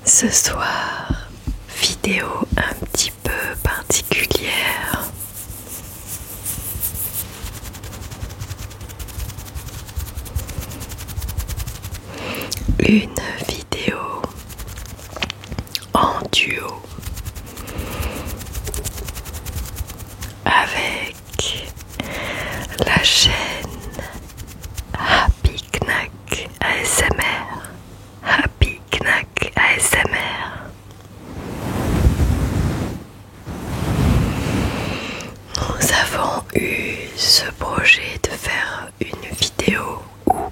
Ce soir, vidéo un petit peu particulière. Une vidéo en duo avec la chaîne Happy Knack ASMR. Happy Knack ASMR. Nous avons eu ce projet de faire une vidéo où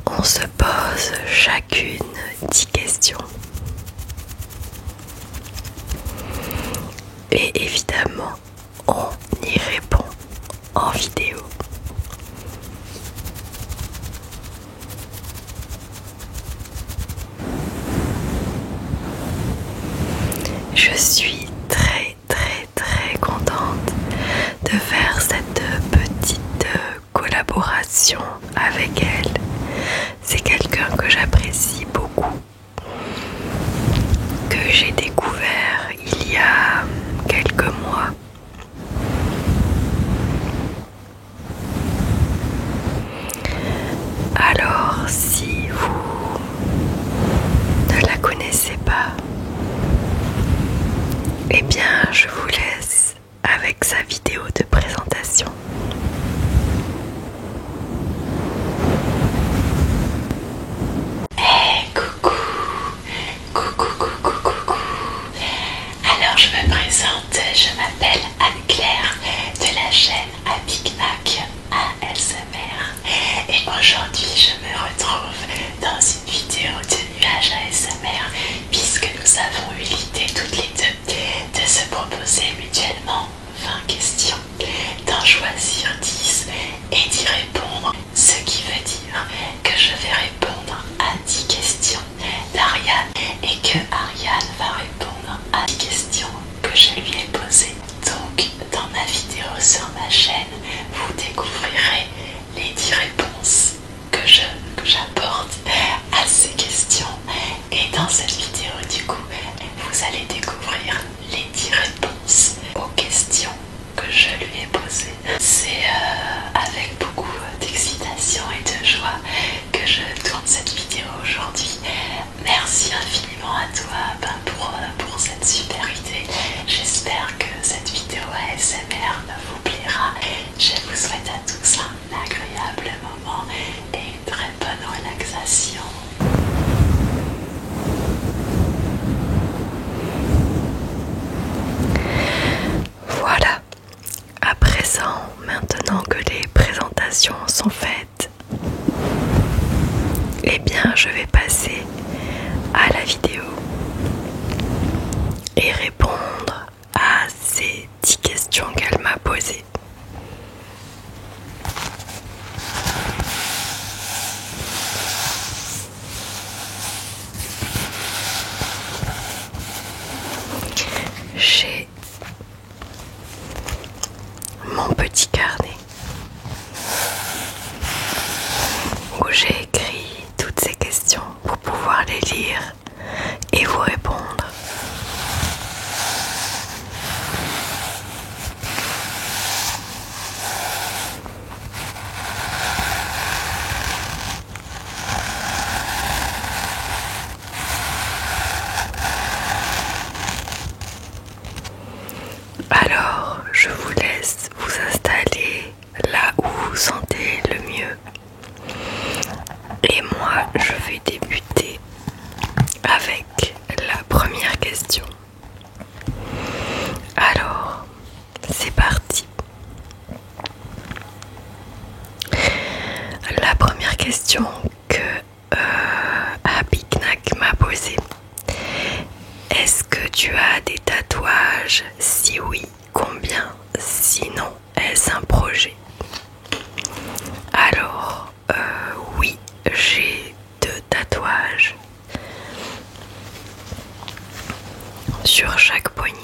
on se pose chacune 10 questions. Et évidemment, on y répond en vidéo. Je suis très contente de faire cette petite collaboration avec elle. C'est quelqu'un que j'apprécie beaucoup, que j'ai découvert il y a quelques mois. Alors, si vous ne la connaissez pas, eh bien, je vous laisse avec sa vidéo de présentation. Coucou. Alors je me présente, je m'appelle Anne-Claire de la chaîne Happy Knack ASMR et aujourd'hui je me retrouve dans une vidéo de nuage ASMR puisque nous avons eu l'idée toutes les deux de se proposer mutuellement 20 questions, d'en choisir 10 et d'y répondre, ce qui veut dire que je vais répondre à 10 questions d'Ariane et que Ariane va répondre à 10 questions que je lui ai posées. Donc dans ma vidéo sur ma chaîne, vous découvrirez les 10 réponses que j'apporte à ces questions et dans cette vidéo du coup, vous allez découvrir les 10 réponses aux questions que je lui ai posées. C'est avec beaucoup d'excitation et de joie que je tourne cette vidéo aujourd'hui. Merci infiniment à toi pour cette super idée. J'espère que cette vidéo ASMR vous plaira. Je vous souhaite à tous un agréable moment et une très bonne relaxation. Voilà, à présent, maintenant que les présentations sont faites, eh bien je vais passer à la vidéo et répondre à ces 10 questions qu'elle m'a posées. J'ai mon petit carnet où j'ai écrit toutes ces questions pour pouvoir les lire et vous répondre. Alors, je vous laisse vous installer là où vous sentez le mieux. Et moi, je vais débuter avec la première question. Alors, c'est parti. La première question que Happy Knack m'a posée. Est-ce que tu as des tatouages? Si oui, combien? Sinon, est-ce un projet? Alors, oui, j'ai 2 tatouages sur chaque poignet.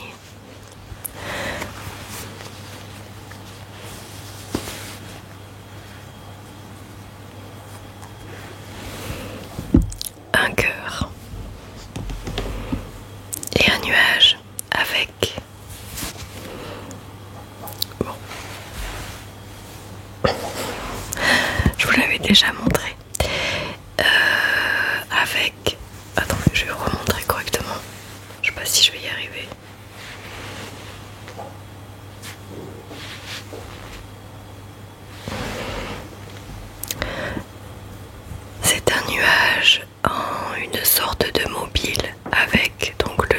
Un cœur.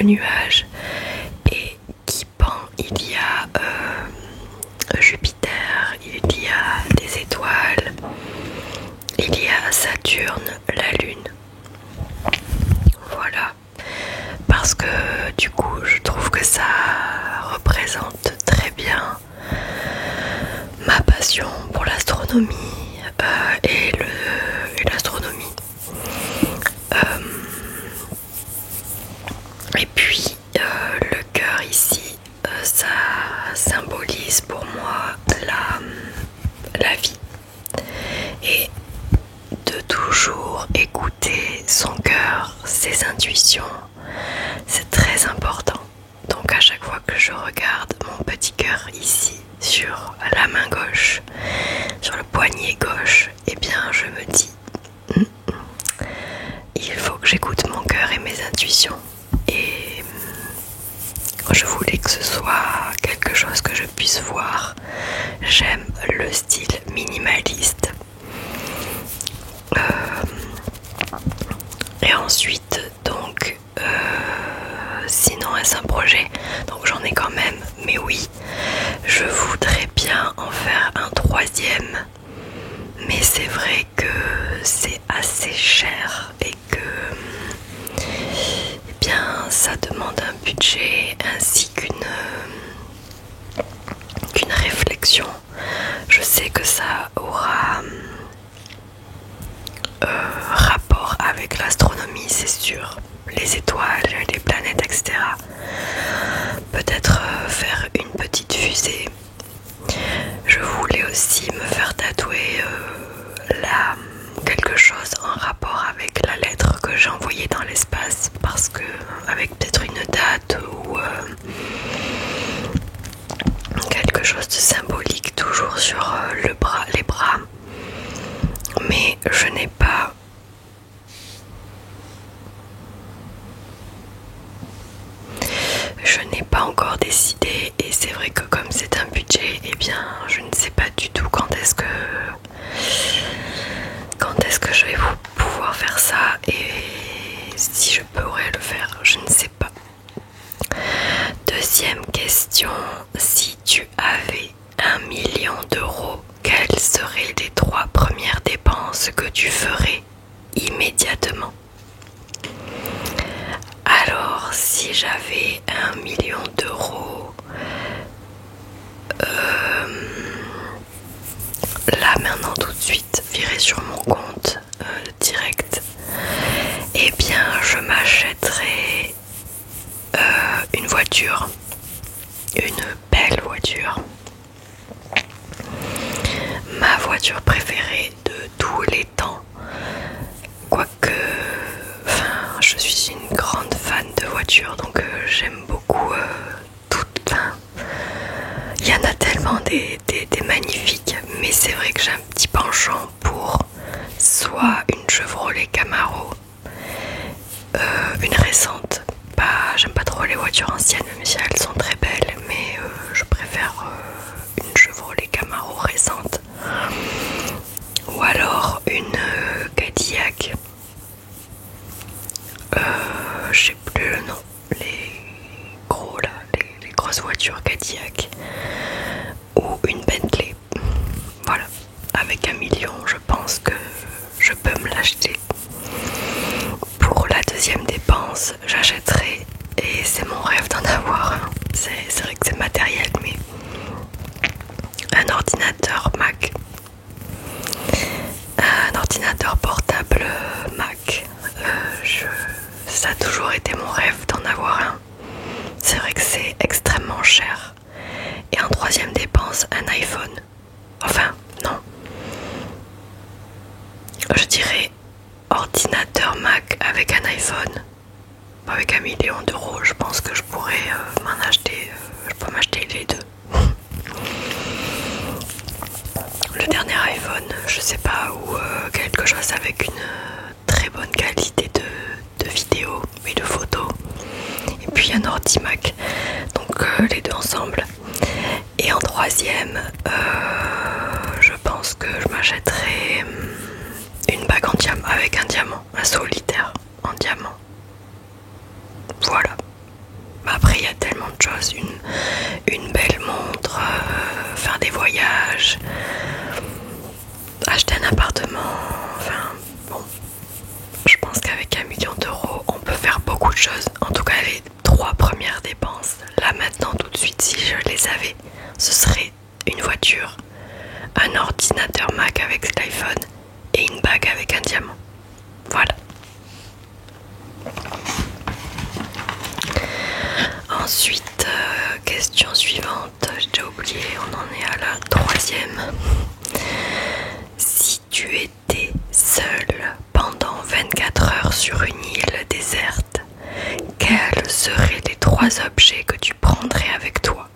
le nuage et qui pend, il y a Jupiter, il y a des étoiles, il y a Saturne, la Lune. Voilà, parce que du coup je trouve que ça représente très bien ma passion pour l'astronomie et l'astronomie. Et puis le cœur ici, ça symbolise pour moi la vie et de toujours écouter son cœur, ses intuitions, c'est très important. Donc à chaque fois que je regarde mon petit cœur ici sur la main gauche, sur le poignet gauche, eh bien je me dis il faut que j'écoute mon cœur et mes intuitions. Et je voulais que ce soit quelque chose que je puisse voir. J'aime le style minimaliste. Et ensuite, donc, sinon est-ce un projet? Donc j'en ai quand même, mais oui, je voudrais bien en faire un troisième. Mais c'est vrai que c'est assez cher et que eh bien, ça demande un budget ainsi qu'une réflexion. Je sais que ça aura rapport avec l'astronomie, c'est sûr, les étoiles, les planètes, etc. Peut-être faire une petite fusée. Je voulais aussi me faire tatouer quelque chose en rapport avec la lettre que j'ai envoyée dans l'espace, parce que avec peut-être une date ou quelque chose de symbolique toujours sur les bras. Mais je n'ai pas encore décidé, et c'est vrai que comme c'est un budget, eh bien je ne sais pas du tout quand est-ce que je vais pouvoir faire ça, et si je pourrais le faire, je ne sais pas. Deuxième question, si tu avais 1 million d'euros, quelles seraient les 3 premières dépenses que tu ferais immédiatement? Alors, si j'avais 1 million d'euros, là maintenant tout de suite, virer sur mon compte direct, eh bien je m'achèterais une voiture, une belle voiture, ma voiture préférée de tous les temps, quoique, enfin, je suis une grande fan de voitures, donc j'aime beaucoup toutes. Enfin, il y en a tellement des magnifiques, mais c'est vrai que j'ai un petit penchant pour soit une Chevrolet Camaro, une récente. J'aime pas trop les voitures anciennes, même si elles sont très belles, mais je préfère une Chevrolet Camaro récente, ou alors une Cadillac, je sais plus le nom, les grosses voitures Cadillac, ou une Bentley. Voilà, avec 1 million, je pense que je peux me l'acheter. Pour la deuxième dépense, j'achèterai, et c'est mon rêve d'en avoir un, c'est vrai que c'est matériel, mais un ordinateur Mac, un ordinateur portable Mac. Ça a toujours été mon rêve d'en avoir un. C'est vrai que c'est extrêmement cher. Et en troisième dépense, un iPhone. Enfin, non. Je dirais ordinateur Mac avec un iPhone. Avec 1 million d'euros, je pense que je pourrais m'en acheter. Je peux m'acheter les deux. Le dernier iPhone, je sais pas, ou quelque chose avec une très bonne qualité de vidéo et de photos. Et puis un ordi Mac. Donc les deux ensemble. Et en troisième, je pense que je m'achèterais une bague avec un diamant, un solitaire en diamant. Voilà, beaucoup de choses. En tout cas, les 3 premières dépenses, là maintenant tout de suite, si je les avais, ce serait une voiture, un ordinateur Mac avec l'iPhone et une bague avec un diamant. Voilà. Ensuite, question suivante, j'ai déjà oublié, on en est à la 3e. Si tu étais seule pendant 24 heures sur une île déserte, quels seraient les 3 objets que tu prendrais avec toi?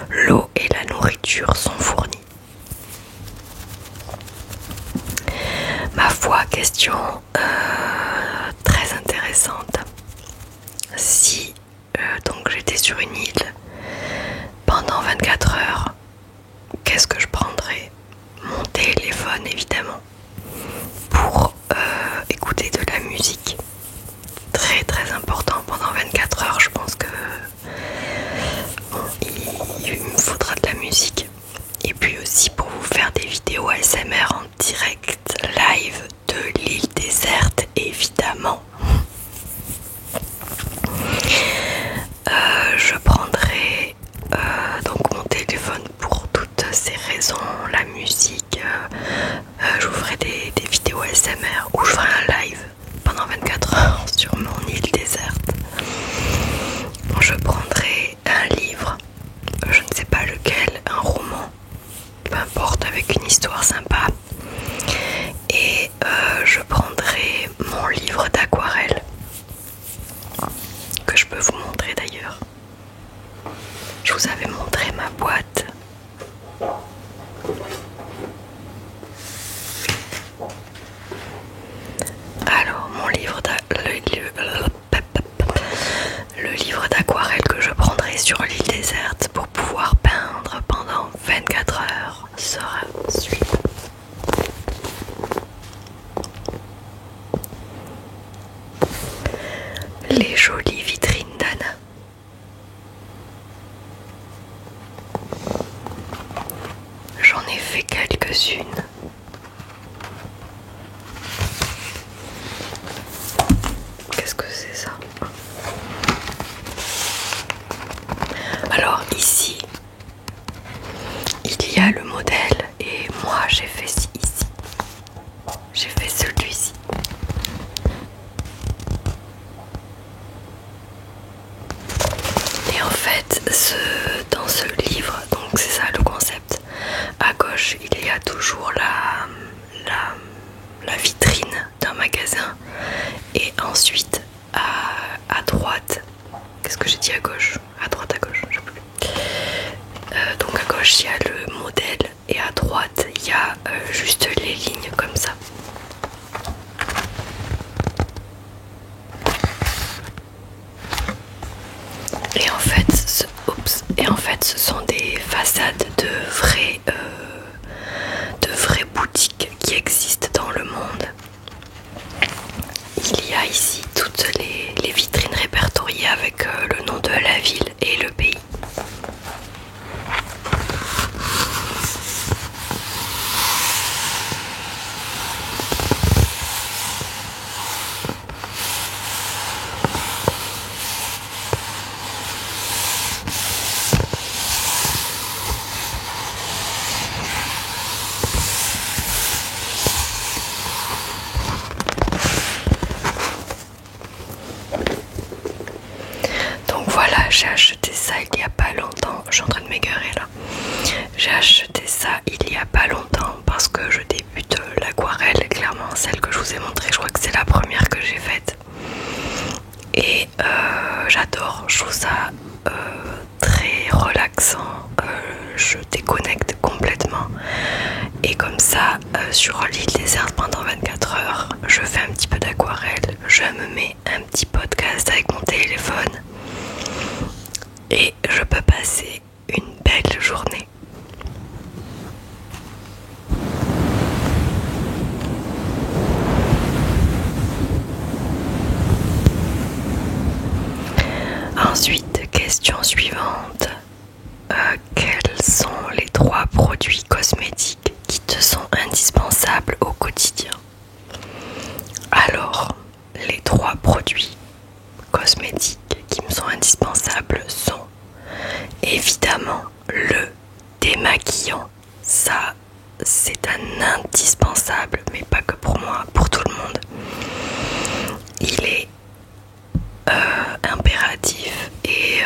L'eau et la nourriture sont fournies. Ma foi, question très intéressante. Si donc j'étais sur une île pendant 24 heures, qu'est-ce que je prendrais? Mon téléphone évidemment, pour écouter de la musique. Très très important pendant 24 heures, je pense que il me faudra de la musique. Et puis aussi pour vous faire des vidéos ASMR en direct live de l'île déserte évidemment. Je prendrai donc mon téléphone pour toutes ces raisons, la musique, je vous ferai des vidéos ASMR où je ferai un live pendant 24 heures sur mon île déserte. Je prendrai un livre, je ne sais pas lequel, un roman, peu importe, avec une histoire sympa. Et je prendrai mon livre d'aquarelle, que je peux vous montrer d'ailleurs. Je vous avais montré ma boîte. Alors, le livre d'aquarelle que je prendrai sur l'île déserte pour pouvoir peindre pendant 24 heures sera suivant. Les jolies vitrines d'Anna. J'en ai fait quelques-unes. Qu'est-ce que c'est ça? Alors ici, il y a le modèle et moi j'ai fait ici. J'ai fait celui-ci. Et en fait, dans ce livre, donc c'est ça le concept, à gauche il y a toujours la vitrine d'un magasin et ensuite à droite, qu'est-ce que j'ai dit à gauche? À droite, à gauche, je sais plus. Donc à gauche il y a le modèle et à droite il y a juste les lignes comme ça. Et en fait, ce sont des façades de vraies boutiques qui existent dans le monde. Il y a ici toutes les vitrines répertoriées avec le nom de la ville et le pays. Donc voilà, j'ai acheté ça il y a pas longtemps. Je suis en train de m'égarer là. J'ai acheté ça il y a pas longtemps parce que je débute l'aquarelle, clairement celle que je vous ai montrée. Je crois que c'est la première que j'ai faite. Et j'adore, je trouve ça très relaxant. Je déconnecte complètement. Et comme ça, sur l'île déserte pendant 24 heures, je fais un petit peu d'aquarelle. Je me mets un petit podcast avec mon téléphone. Et je peux passer une belle journée. Ensuite, question suivante. Quels sont les 3 produits cosmétiques qui te sont indispensables au quotidien? Alors, les 3 produits cosmétiques qui me sont indispensables sont évidemment le démaquillant. Ça, c'est un indispensable, mais pas que pour moi, pour tout le monde. Il est impératif et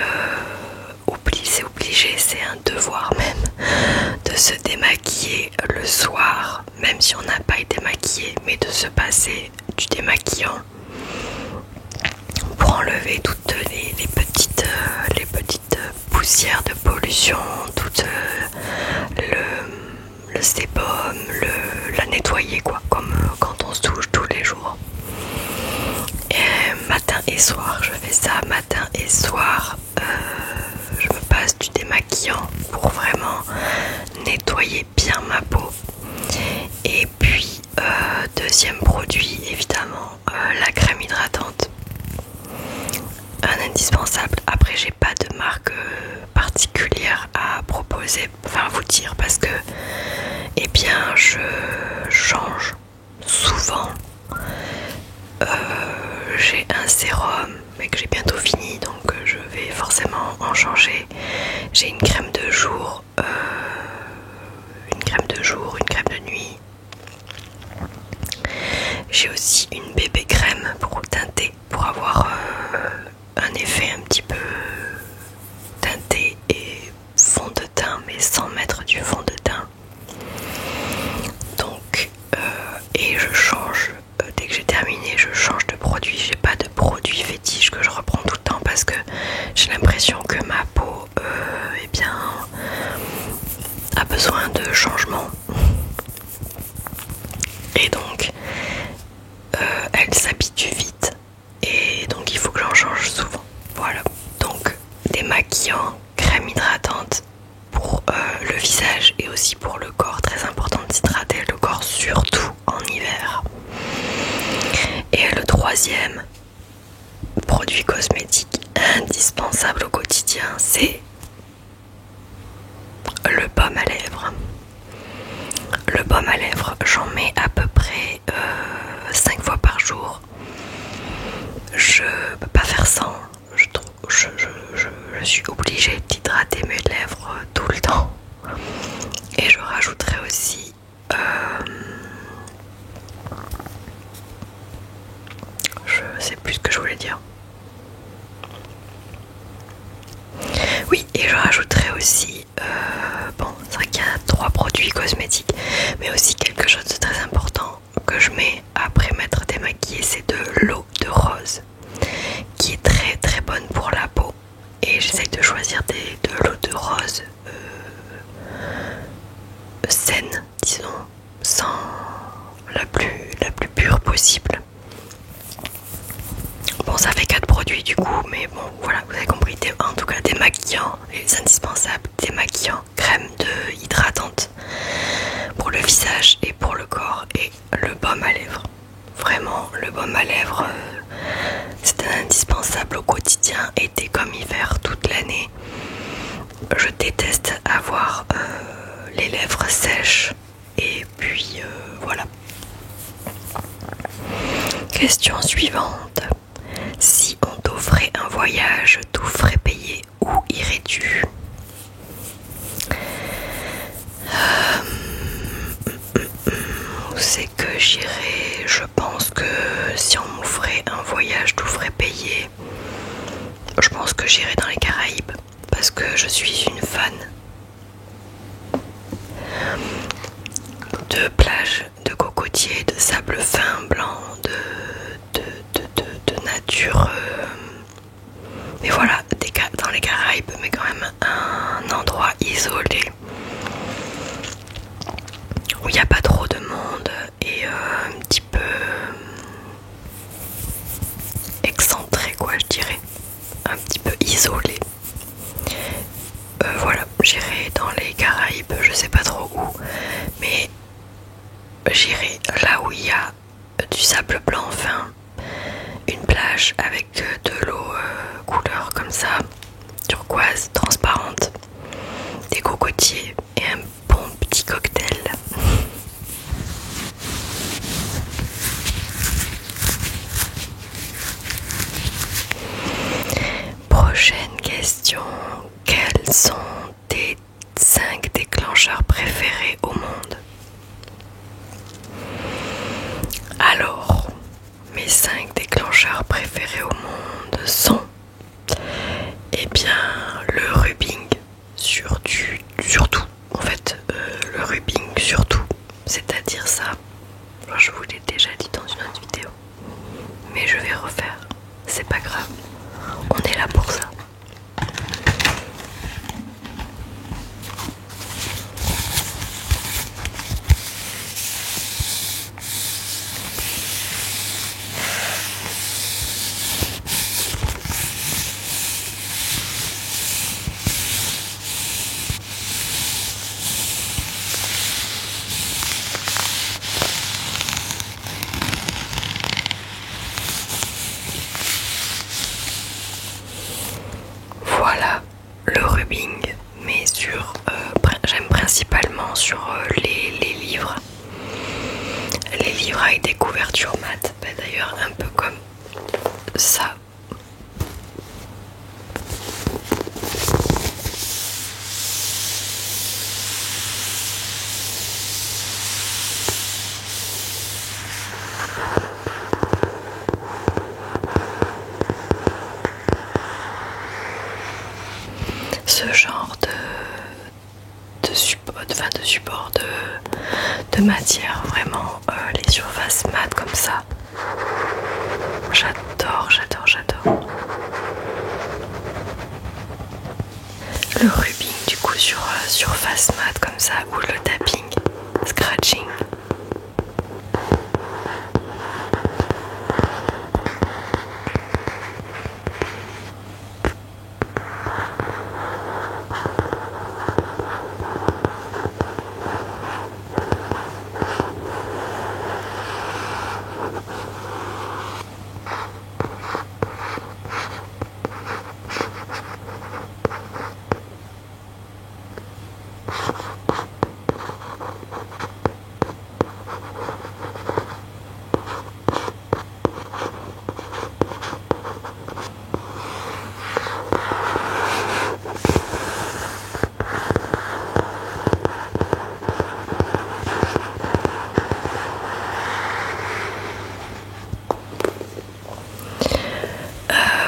c'est obligé, c'est un devoir même de se démaquiller le soir, même si on n'a pas été maquillé, mais de se passer du démaquillant pour enlever toutes les petites poussières de pollution, tout le sébum, la nettoyer quoi, comme quand on se touche tous les jours. Et matin et soir, je fais ça matin et soir. Je me passe du démaquillant pour vraiment nettoyer bien ma peau. Et puis deuxième produit évidemment la crème hydratante, un indispensable. Après j'ai pas de marque particulière à proposer, enfin à vous dire, parce que eh bien je change souvent. J'ai un sérum mais que j'ai bientôt fini, donc je vais forcément en changer. J'ai une crème de jour, une crème de nuit. J'ai aussi une bébé crème pour teinter, pour avoir un effet un petit peu teinté et fond de teint, mais sans mettre du fond de teint. Donc et je change dès que j'ai terminé, je change de produit. J'ai pas de produit fétiche que je reprends tout le temps parce que j'ai l'impression que ma peau eh bien a besoin de changement, et donc elle s'habitue vite, et donc il faut que j'en change souvent. Voilà, donc démaquillant, crème hydratante pour le visage et aussi pour le corps. Très important de s'hydrater le corps, surtout en hiver. Et le troisième produit cosmétique indispensable au quotidien, c'est le baume à lèvres. Le baume à lèvres, j'en mets à peu près 5 fois par jour. Je peux pas faire sans. Je suis obligée d'hydrater mes lèvres tout le temps. Et je rajouterai aussi je sais plus ce que je voulais dire. Oui, et je rajouterai aussi bon, c'est vrai qu'il y a 3 produits cosmétiques, mais aussi quelque chose de très important que je mets après m'être démaquillée, c'est de l'eau de rose, qui est très très bonne pour la peau. Et j'essaye de choisir de l'eau de rose saine, disons, sans la plus pure possible. Bon, ça fait 4 produits du coup, mais bon, voilà, vous avez compris. En tout cas, démaquillant, les indispensables, démaquillant, crème hydratante pour le visage et pour le corps, et le baume à lèvres. Vraiment, le baume à lèvres, c'est un indispensable au quotidien, été comme hiver, toute l'année. Je déteste avoir les lèvres sèches, et puis voilà. Question suivante. Si on t'offrait un voyage, tout frais payé, où irais-tu? Où c'est que j'irais? Je pense que si on m'offrait un voyage tout frais payé, je pense que j'irais dans les Caraïbes, parce que je suis une fan de plages, de cocotiers, de sable fin blanc, de nature. Mais voilà, dans les Caraïbes, mais quand même un endroit isolé où il n'y a pas trop de monde, et un petit peu excentré quoi, je dirais, un petit peu isolé. Voilà, j'irai dans les Caraïbes, je sais pas trop où, mais j'irai là où il y a du sable blanc fin, une plage avec de l'eau couleur comme ça, turquoise, transparente, des cocotiers et un bon petit cocktail. je vais refaire. C'est pas grave, on est là pour ça. Voilà le rubbing, mais j'aime principalement sur les livres. Les livres avec des couvertures mat, d'ailleurs un peu comme ça. Ce genre de support de matière, vraiment les surfaces mat comme ça, j'adore. Le rubbing du coup sur surface mat comme ça, ou le tapping, scratching.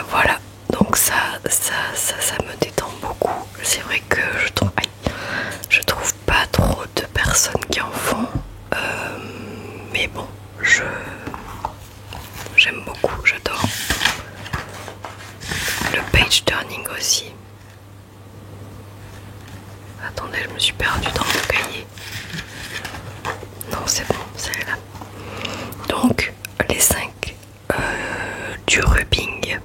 Voilà, donc ça me détend beaucoup. C'est vrai que je trouve pas trop de personnes qui en font, mais bon, j'aime beaucoup, j'adore. Le page turning aussi. Attendez, je me suis perdue dans mon cahier. Non, c'est bon, c'est là. Donc, les 5 du rubbing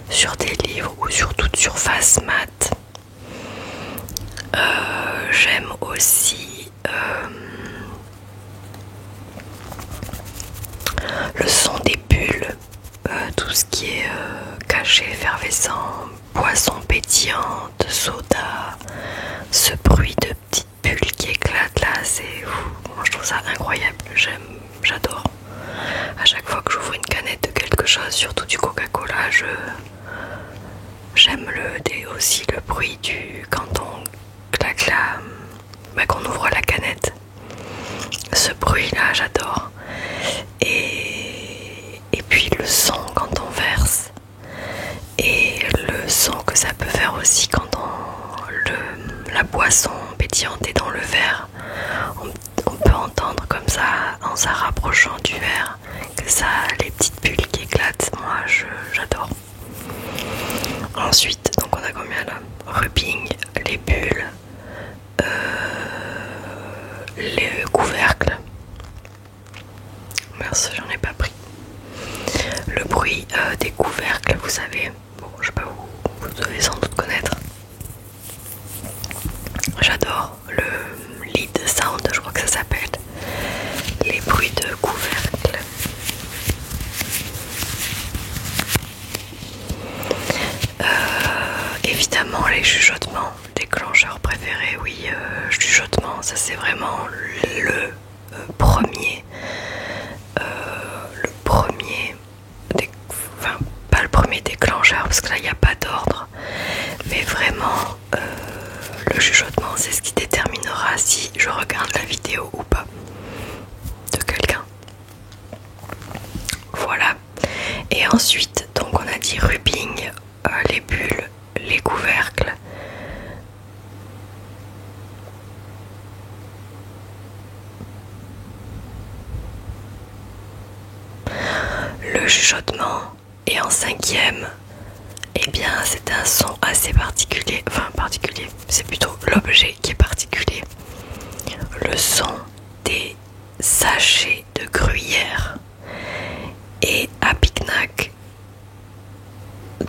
sur des livres ou sur toute surface mat. J'aime aussi le son des bulles, tout ce qui est cachet, effervescent, boisson pétillante, soda, ce bruit de petites bulles qui éclatent là, moi je trouve ça incroyable, j'adore. À chaque fois que j'ouvre une canette de quelque chose, surtout du Coca-Cola, j'aime aussi le bruit quand on claque qu'on ouvre la canette. Ce bruit là, j'adore. Et puis le son quand on verse, et le son que ça peut faire aussi quand la boisson pétillante est dans le verre. On peut entendre comme ça, en se rapprochant du verre, que ça, les petites bulles qui éclatent. Moi j'adore. Ensuite, donc on a combien là? Rubbing, les bulles, les couvercles. Merci, j'en ai pas pris. Le bruit des couvercles, vous savez, bon, je sais pas, vous devez sans doute connaître. J'adore le lead sound, je crois que ça s'appelle. Les bruits de couvercles. Évidemment, les chuchotements, déclencheurs préférés, oui, chuchotements, ça c'est vraiment le premier. Enfin, pas le premier déclencheur parce que là il n'y a pas d'ordre, mais vraiment le chuchotement, c'est ce qui déterminera si je regarde la vidéo ou pas de quelqu'un. Voilà. Et ensuite, donc on a dit rubbing, les bulles, les couvercles. Le le chuchotement. Et en cinquième, eh bien c'est un son assez particulier, enfin particulier, c'est plutôt l'objet qui est particulier. Le son des sachets de gruyère. Et à Picnac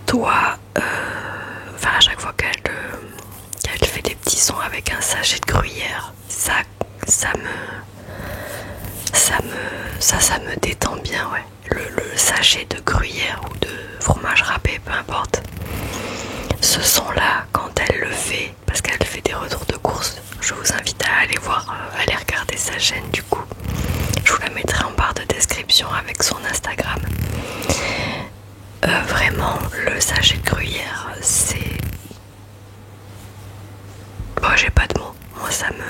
doit, à chaque fois qu'elle fait des petits sons avec un sachet de gruyère, ça me détend bien, ouais. Le sachet de gruyère ou de fromage râpé, peu importe. Ce son là, quand elle le fait, parce qu'elle fait des retours de course, je vous invite à aller voir, à aller regarder sa chaîne du coup. Je vous la mettrai en barre de description avec son Instagram. Vraiment, le sachet de gruyère, c'est... Bon, j'ai pas de mots. Moi, ça me...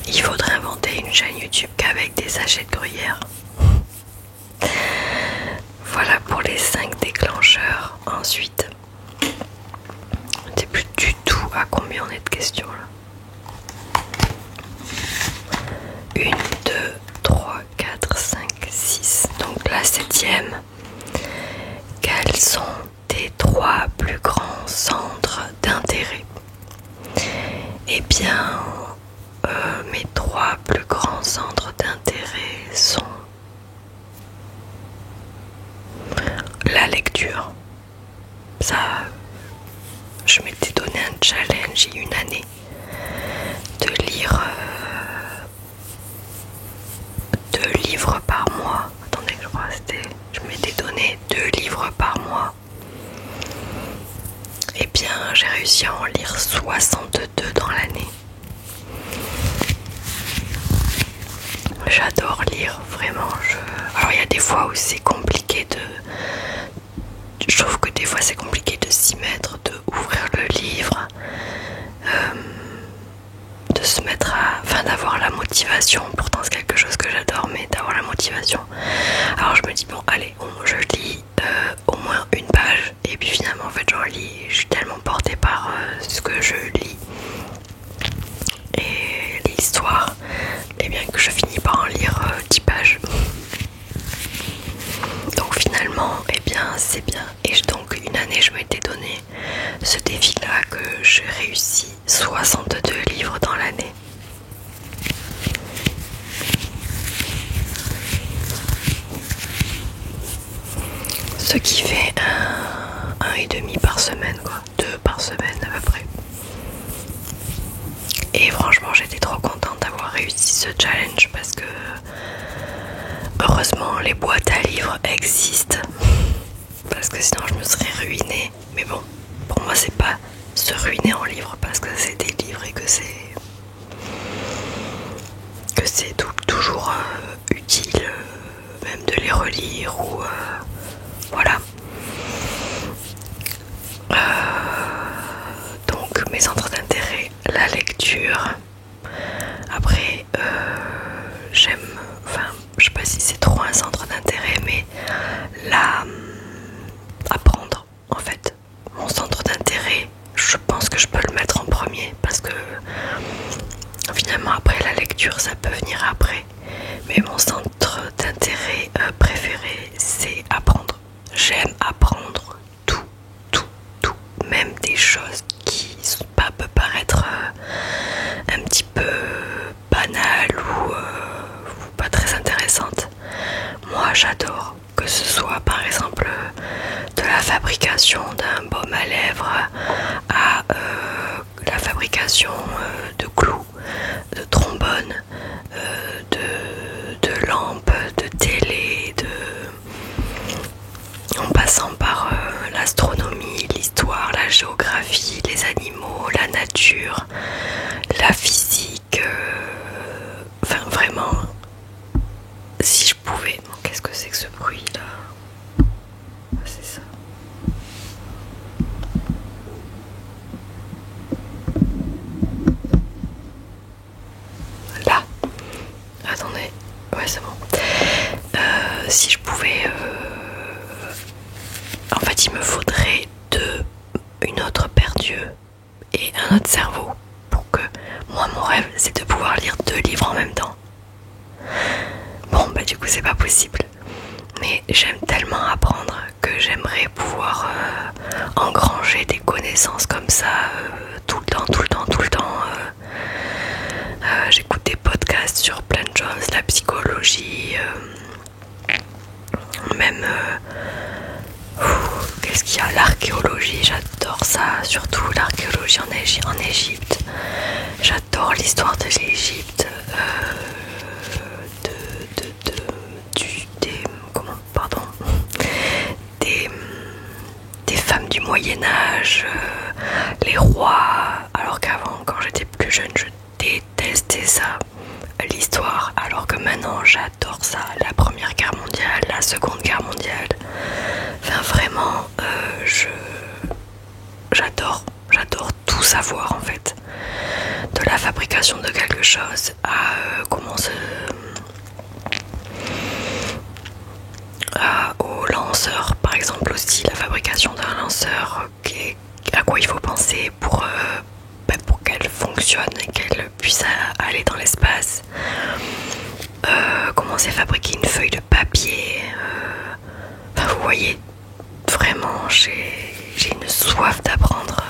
Il faudrait inventer une chaîne YouTube qu'avec des sachets de gruyère. Voilà pour les 5 déclencheurs. Ensuite, je sais plus du tout à combien on est de questions là. 1, 2, 3, 4, 5, 6. Donc la 7ème. Quels sont tes 3 plus grands centres d'intérêt? Eh bien, mes 3 plus grands centres d'intérêt sont la lecture. Ça, je m'étais donné un challenge il y a une année de lire 2 livres par mois. Attendez, je crois que je m'étais donné 2 livres par mois. Eh bien, j'ai réussi à en lire 62 dans l'année. J'adore lire, vraiment. Alors, il y a des fois où c'est compliqué je trouve que des fois c'est compliqué de s'y mettre, de ouvrir le livre, de se mettre à... Enfin, d'avoir la motivation. Pourtant, c'est quelque chose que j'adore, mais d'avoir la motivation. Alors, je me dis, bon, allez, je lis au moins 1 page. Et puis finalement, en fait, j'en lis. Je suis tellement portée par ce que je lis et l'histoire, et bien que je finis par en lire 10 pages. Donc finalement, eh bien, c'est bien. Et donc, une année, je m'étais donné ce défi-là, que j'ai réussi 62 livres dans l'année. Ce qui fait un et demi par semaine, quoi. 2 par semaine à peu près. Et franchement, j'étais trop contente d'avoir réussi ce challenge parce que heureusement les boîtes à livres existent, parce que sinon je me serais ruinée. Mais bon, pour moi c'est pas se ruiner en livres, parce que c'est des livres et que c'est toujours utile, même de les relire ou voilà. Donc mes centres d'intérêt, la lecture. Après j'aime, enfin je sais pas si c'est trop un centre d'intérêt, mais apprendre en fait. Mon centre d'intérêt, je pense que je peux le mettre en premier, parce que finalement après la lecture ça peut venir après, mais mon centre d'intérêt préféré c'est apprendre. J'aime apprendre tout, même des choses qui peuvent paraître un petit peu banales ou pas très intéressantes. Moi j'adore, que ce soit par exemple de la fabrication d'un baume à lèvres à la fabrication de clous, de trombones, de lampes, de télé, en passant par l'astronomie, l'histoire, la géographie, les animaux, la nature, la physique, enfin vraiment, si je pouvais... Qu'est-ce que c'est que ce bruit là? C'est ça. Là. Attendez. Ouais, c'est bon. Si je pouvais... En fait, il me faudrait une autre paire d'yeux et un autre cerveau pour que... Moi, mon rêve, c'est de pouvoir lire 2 livres en même temps. Bon, bah du coup, c'est pas possible. mais j'aime tellement apprendre que j'aimerais pouvoir engranger des connaissances comme ça tout le temps, tout le temps, tout le temps. J'écoute des podcasts sur plein de choses, la psychologie, même qu'est-ce qu'il y a, l'archéologie, j'adore ça, surtout l'archéologie en Égypte. J'adore l'histoire de l'Égypte, des femmes du Moyen-Âge, les rois, alors qu'avant, quand j'étais plus jeune, je détestais ça, l'histoire, alors que maintenant j'adore ça, la Première Guerre mondiale, la Seconde Guerre mondiale, enfin vraiment, j'adore tout savoir en fait, de la fabrication de quelque chose à au lanceur par exemple, aussi la fabrication d'un lanceur, à quoi il faut penser pour qu'elle fonctionne et qu'elle puisse aller dans l'espace, comment c'est fabriquer une feuille de papier, vous voyez, vraiment j'ai une soif d'apprendre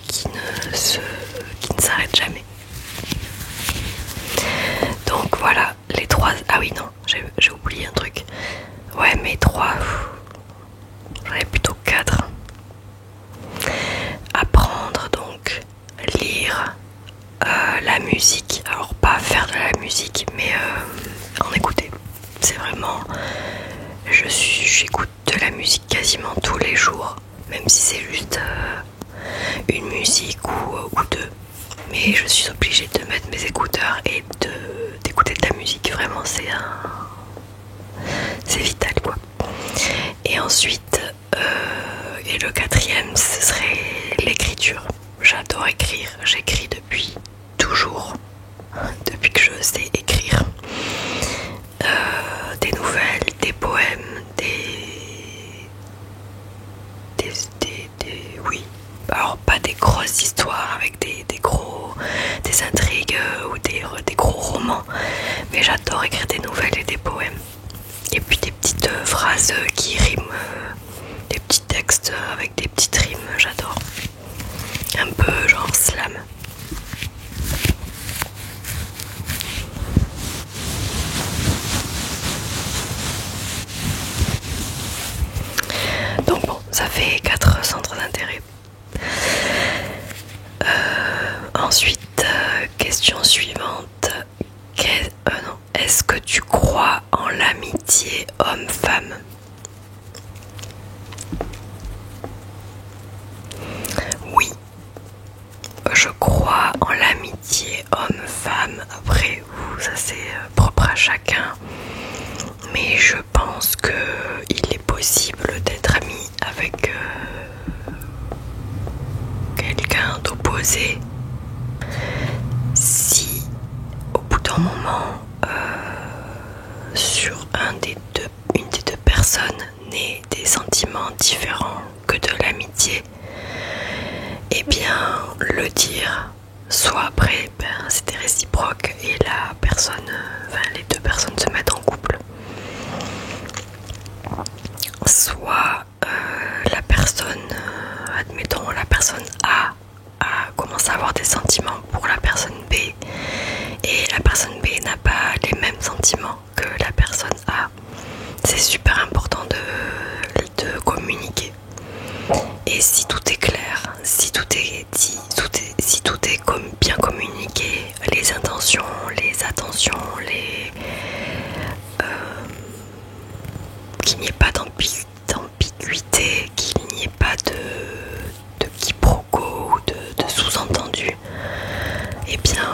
qui ne s'arrête jamais. Donc voilà, les trois... Ah oui non, j'ai oublié un truc. Ouais, mais trois... J'en ai plutôt 4. Apprendre donc, lire, la musique. Alors pas faire de la musique, mais en écouter. C'est vraiment... J'écoute de la musique quasiment tous les jours, même si c'est juste une musique ou deux. Mais je suis obligée de mettre mes écouteurs et d'écouter de la musique. Vraiment, c'est vital quoi. Et ensuite, et le 4e, ce serait l'écriture. J'adore écrire. J'écris depuis toujours, depuis que je sais écrire. Des nouvelles, des poèmes, oui. Alors pas des grosses histoires avec des intrigues ou des gros romans, mais j'adore écrire des nouvelles et des poèmes. Et puis des petites phrases qui riment, des petits textes avec des petites rimes, j'adore. Un peu genre slam. Donc bon, ça fait 4 centres d'intérêt. Ensuite, question suivante. Est-ce que tu crois en l'amitié homme-femme ? Oui, je crois en l'amitié homme-femme. Après, ça c'est propre à chacun. Mais je pense qu'il est possible d'être ami avec quelqu'un d'opposé si au bout d'un moment sur une des deux personnes naît des sentiments différents que de l'amitié, et bien le dire, soit après c'était réciproque et la personne, les deux personnes se mettent en couple, soit la personne, admettons la personne A commence à avoir des sentiments pour la personne B et la personne B n'a pas les mêmes sentiments que la personne A. C'est super important de communiquer. Et si tout est clair, si tout est dit, si tout est bien communiqué, les intentions, les attentions, qu'il n'y ait pas d'ambiguïté, qu'il n'y ait pas de quiproquo ou de sous-entendu, et bien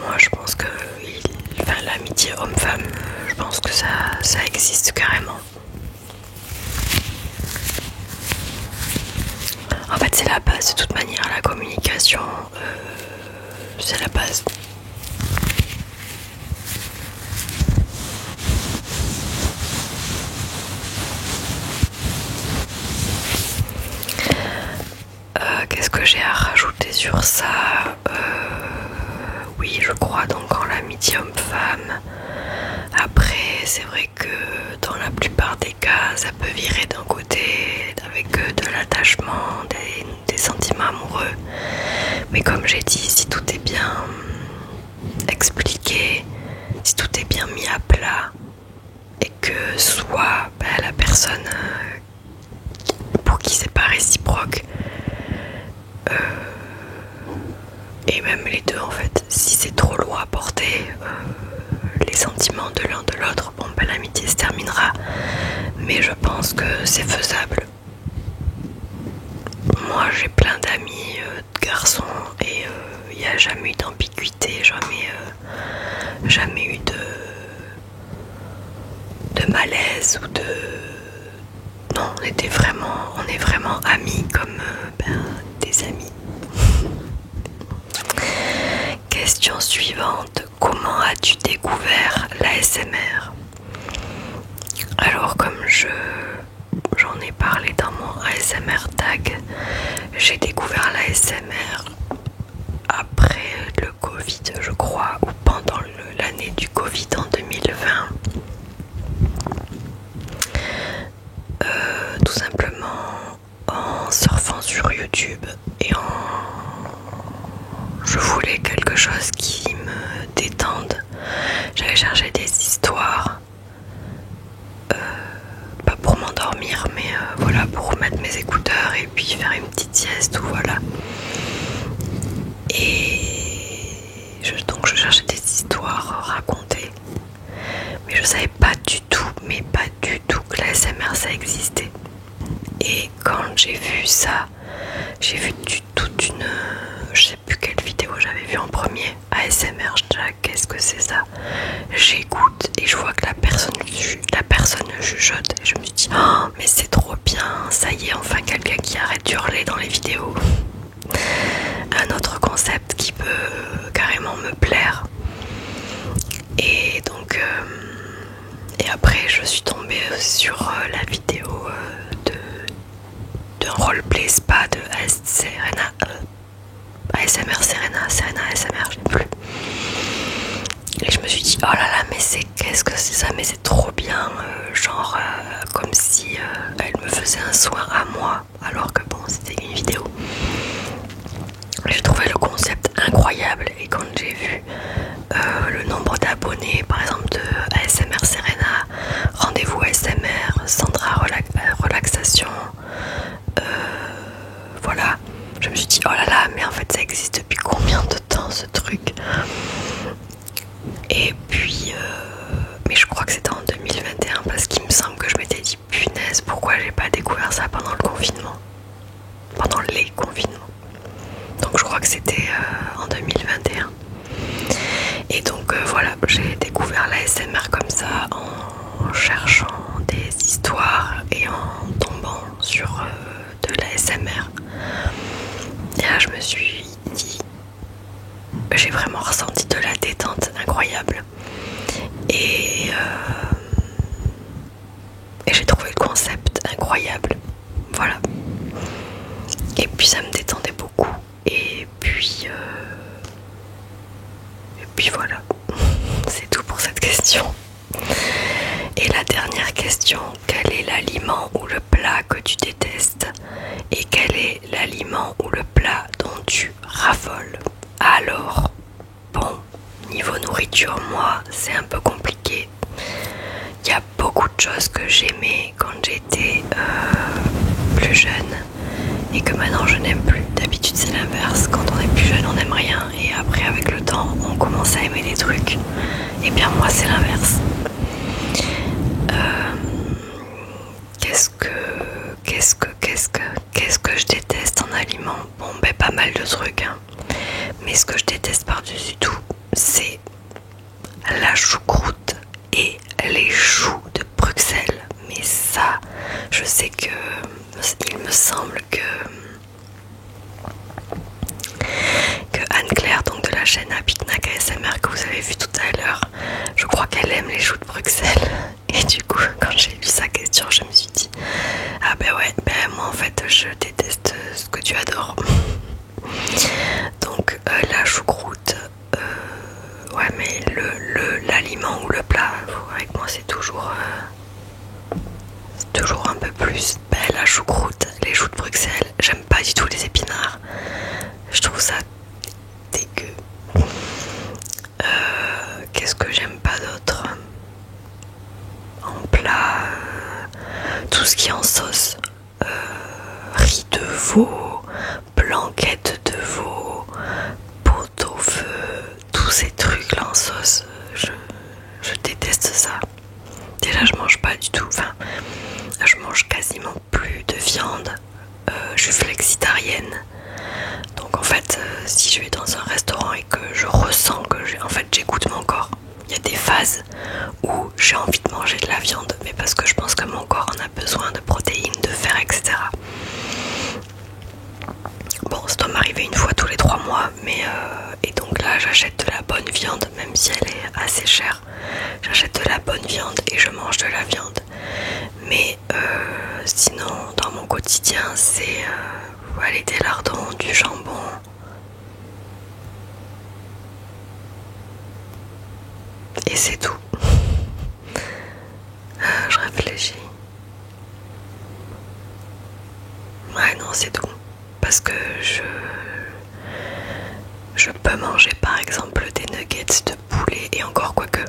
moi je pense que l'amitié homme-femme, je pense que ça existe carrément. En fait c'est la base de toute manière, la communication, c'est la base. Qu'est-ce que j'ai à rajouter sur ça? Oui, je crois donc en l'amitié homme-femme. Après, c'est vrai que dans la plupart des cas, ça peut virer d'un côté avec de l'attachement, des sentiments amoureux. Mais comme j'ai dit, si tout est bien expliqué, si tout est bien mis à plat, et que soit la personne pour qui c'est pas réciproque, et même les deux en fait, si c'est trop lourd à porter, les sentiments de l'un de l'autre, bon l'amitié se terminera, mais je pense que c'est faisable. Moi j'ai plein d'amis garçons et il n'y a jamais eu d'ambiguïté, jamais eu de malaise ou de... Non, on est vraiment amis comme des amis. Question suivante. Comment as-tu découvert l'ASMR? Alors comme j'en ai parlé dans mon ASMR tag, j'ai découvert l'ASMR après le Covid, je crois, ou pendant l'année du Covid en 2020. Tout simplement en surfant sur YouTube et je voulais quelque chose qui me détende. J'avais cherché des histoires, pas pour m'endormir, mais voilà, pour mettre mes écouteurs et puis faire une petite sieste ou voilà. Donc je cherchais des histoires racontées, mais je savais pas du tout, que la SMR ça existait. Et quand j'ai vu ça, j'ai vu toute une... Je sais plus quelle vidéo j'avais vu en premier. ASMR, je dis qu'est-ce que c'est ça? J'écoute et je vois que la personne chuchote. Et je me dis, oh mais c'est trop bien, ça y est, enfin quelqu'un qui arrête d'hurler dans les vidéos. Un autre concept qui peut carrément me plaire. Et donc... et après je suis tombée sur la vidéo d'un roleplay spa de Serena, ASMR Serena ASMR, je sais plus. Et je me suis dit, oh là là, mais qu'est-ce que c'est ça? Mais c'est trop bien, comme si elle me faisait un soin à moi, alors que bon, c'était une vidéo. J'ai trouvé le concept incroyable et quand j'ai vu le nombre d'abonnés, par exemple de ASMR Serena, rendez-vous ASMR, Sandra Relaxation, voilà, je me suis dit, oh là là, mais en fait ça existe depuis combien de temps ce truc? Et puis, mais je crois que c'était en 2021 parce qu'il me semble que je m'étais dit, punaise, pourquoi j'ai pas découvert ça pendant le confinement? Pendant les confinements. Donc je crois que c'était en 2021. Et donc voilà, j'ai découvert l'ASMR comme ça en cherchant des histoires et en tombant sur de l'ASMR. Et là je me suis dit, j'ai vraiment ressenti de la détente incroyable. Et j'ai trouvé le concept incroyable. Voilà. Et puis ça me détendait beaucoup. Et puis voilà. C'est tout pour cette question. Et la dernière question, quel est l'aliment ou le plat que tu détestes? Et quel est l'aliment ou le plat dont tu raffoles? Alors, bon, niveau nourriture, moi, c'est un peu compliqué. Il y a beaucoup de choses que j'aimais quand j'étais plus jeune et que maintenant je n'aime plus. D'habitude c'est l'inverse, quand on est plus jeune on n'aime rien et après avec le temps on commence à aimer des trucs. Et bien moi c'est l'inverse. Qu'est-ce que je déteste en aliment? Bon ben pas mal de trucs hein. Mais ce que je déteste par-dessus tout, c'est la choucroute et les choux de Bruxelles. Mais ça, je sais que il me semble que Anne-Claire, donc de la chaîne Picnac ASMR que vous avez vu tout à l'heure, je crois qu'elle aime les choux de Bruxelles. Et du coup, quand j'ai lu sa question, je me suis dit, ah ben ouais, moi en fait, je déteste ce que tu adores. Donc la choucroute, ouais, mais l'aliment ou le plat, avec moi c'est toujours la choucroute, les choux de Bruxelles. J'aime pas du tout les épinards. Je trouve ça dégueu. Qu'est-ce que j'aime pas d'autre en plat? Tout ce qui est en sauce. Riz de veau, blanquette de veau, pot-au-feu, tous ces trucs là en sauce, je déteste ça. Déjà je mange pas du tout, enfin je mange quasiment plus de viande, je suis flexitarienne. Donc en fait si je vais dans un restaurant et que je ressens que j'écoute mon corps, il y a des phases où j'ai envie de manger de la viande, mais parce que je pense que mon corps en a besoin de protéines, de fer, etc. Bon, ça doit m'arriver une fois tous les 3 mois, mais et donc là j'achète de la bonne viande, même si elle est assez chère. J'achète de la bonne viande et je mange de la viande. Mais sinon, dans mon quotidien, c'est des lardons, du jambon. Et c'est tout. Je réfléchis. Ouais, non, c'est tout. Parce que je peux manger par exemple des nuggets de poulet, et encore quoique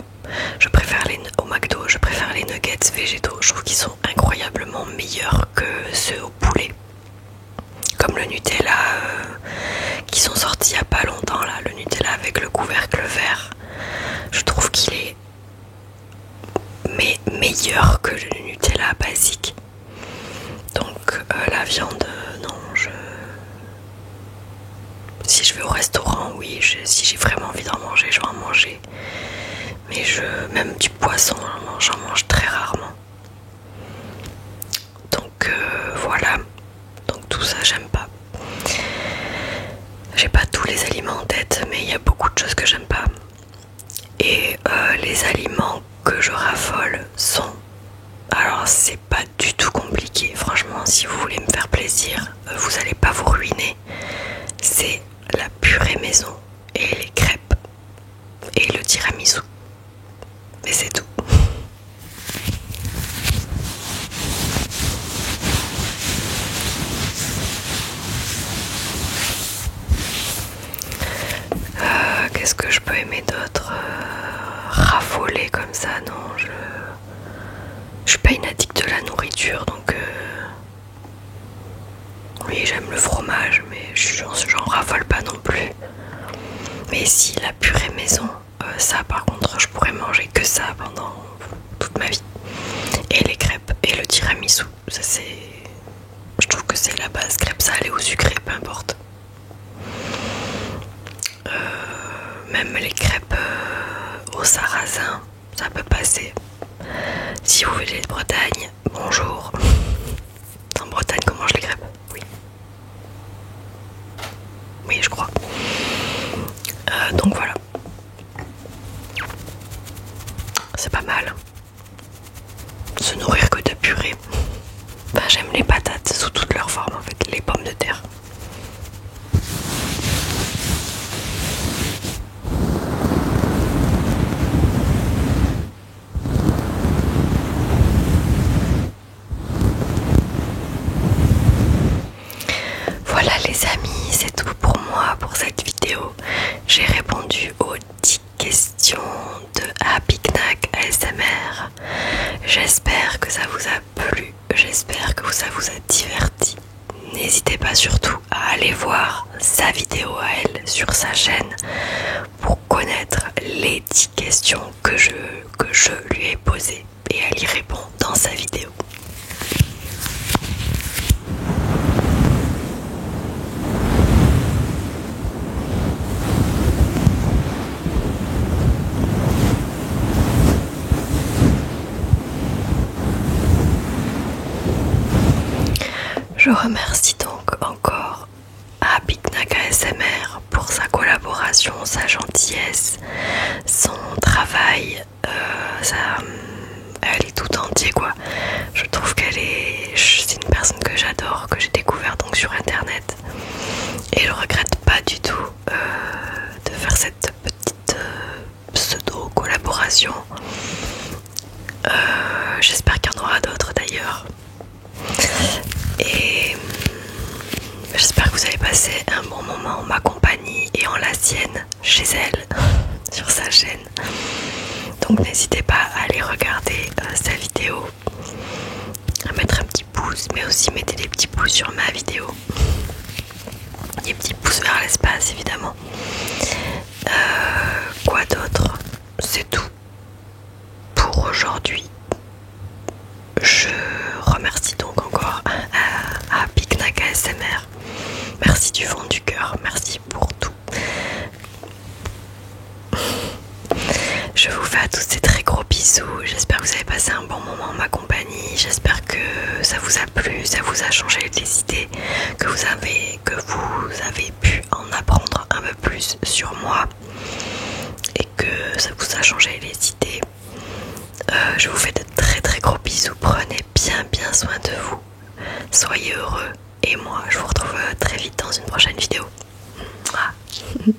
je préfère au McDo, je préfère les nuggets végétaux. Je trouve qu'ils sont incroyablement meilleurs que ceux au poulet. Comme le Nutella qui sont sortis il y a pas longtemps là, le Nutella avec le couvercle vert. Je trouve qu'il est meilleur que le Nutella basique. Donc la viande, non, si je vais au restaurant, oui, si j'ai vraiment envie d'en manger, je vais en manger. Mais même du poisson, j'en mange très rarement. Donc voilà, donc tout ça j'aime pas. J'ai pas tous les aliments en tête, mais il y a beaucoup de choses que j'aime pas. Et les aliments que je raffole sont... Alors c'est pas du tout compliqué, franchement, si vous voulez me faire plaisir, vous allez pas vous ruiner. C'est la purée maison et les crêpes et le tiramisu. Mais c'est tout. Qu'est-ce que je peux aimer d'autre? Raffoler comme ça, non, je suis pas une addict de la nourriture, donc oui, j'aime le fromage, mais j'en raffole pas non plus. Mais si, la purée maison, ça par contre, je pourrais manger que ça pendant toute ma vie. Et les crêpes et le tiramisu, ça c'est... Je trouve que c'est la base, crêpes salées ou sucrées, peu importe. Même les crêpes au sarrasin, ça peut passer. Si vous venez de Bretagne, bonjour. En Bretagne, qu'on mange les crêpes? Oui. Oui, je crois. Donc voilà. C'est pas mal. Se nourrir que de purée. Enfin, j'aime les patates sous toutes leurs formes en fait, les pommes de terre. Voilà les amis, c'est tout pour moi pour cette vidéo. J'ai répondu aux 10 questions de Happy Knack ASMR. J'espère que ça vous a plu, j'espère que ça vous a diverti. N'hésitez pas surtout à aller voir sa vidéo à elle sur sa chaîne pour connaître les 10 questions que je lui ai posées, et elle y répond dans sa vidéo. Je remercie donc encore Happy Knack ASMR pour sa collaboration, sa gentillesse, son travail, elle est tout entière quoi. Je trouve c'est une personne que j'adore, que j'ai découvert donc sur internet, et je regrette pas du tout de faire cette petite pseudo collaboration. J'espère qu'il y en aura d'autres d'ailleurs. chez elle sur sa chaîne. Donc n'hésitez pas à aller regarder sa vidéo, à mettre un petit pouce, mais aussi mettez des petits pouces sur ma vidéo. Des petits pouces vers l'espace évidemment. Quoi d'autre? C'est tout pour aujourd'hui. Je remercie donc encore à Big Nac ASMR. Merci du fond du cœur, merci pour tout. Je vous fais à tous des très gros bisous. J'espère que vous avez passé un bon moment en ma compagnie. J'espère que ça vous a plu, ça vous a changé les idées, que vous avez pu en apprendre un peu plus sur moi et que ça vous a changé les idées. Je vous fais de très très gros bisous. Prenez bien soin de vous. Soyez heureux. Et moi, je vous retrouve très vite dans une prochaine vidéo. Mouah.